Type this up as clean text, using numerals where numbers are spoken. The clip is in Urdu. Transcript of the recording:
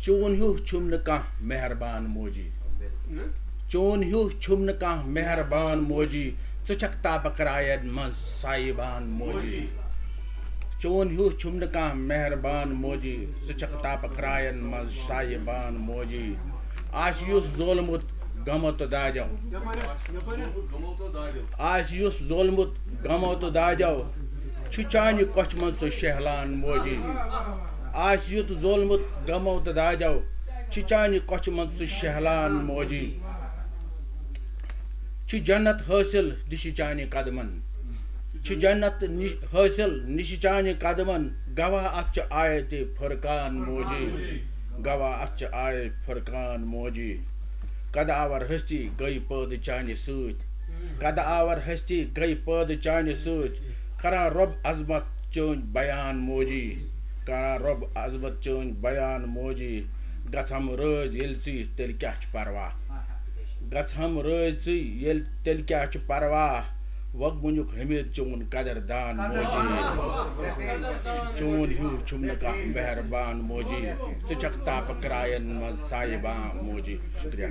چون ہیو چھم نہ کانٛہہ مہربان موجی چون ہیو چھم نہ کانٛہہ مہربان موجی ژٕ چھکھ تاپک رایَن منٛز سایبان موجی چون ہیو چھم نہ کانٛہہ مہربان موجی ژٕ چھکھ تاپک رایَن منٛز سایبان موجی آسہِ یُس زولمُت غمو تہٕ دادیو آسہِ یُس زولمُت غمو تہٕ دادیو چھُ چانہِ کۄچھِ منٛز سُہ شہلان موجی آسہِ یُتھ زولمُت غمو تہٕ دادیو چھُ چانہِ کۄچھِ منٛز سُہ شہلان موجی چھُ جنت حٲصِل نِشہِ چانہِ قدمن چھُ جنت حٲصِل نِشہِ چانہِ قدمن گواہ اتھ چھِ آیتہِ فرقان موجی گواہ اتھ چھِ آیہِ فرقان موجی قد آور ہستی گٔے پٲدٕ چانہِ سۭتۍ قد آور ہستی گٔے پٲدٕ چانہِ سۭتۍ کران رۄب عظمت چٲنۍ بیان موجی کران رۄب عظمت چٲنۍ بیان موجی گژھم رٲزۍ ییٚلہِ ژٕے تیٚلہِ کیٛاہ چھُ پرواہ گژھم رٲزۍ ژٕے ییٚلہِ تیٚلہِ کیٛاہ چھُ پرواہ وۄگمُنیُک حمید چون قدر دان موجی چون ہیوٗ چھُم نہٕ کانٛہہ مہربان موجی ژٕ چھکھ تاپک رایَن منٛز سایبان موجی شُکریہ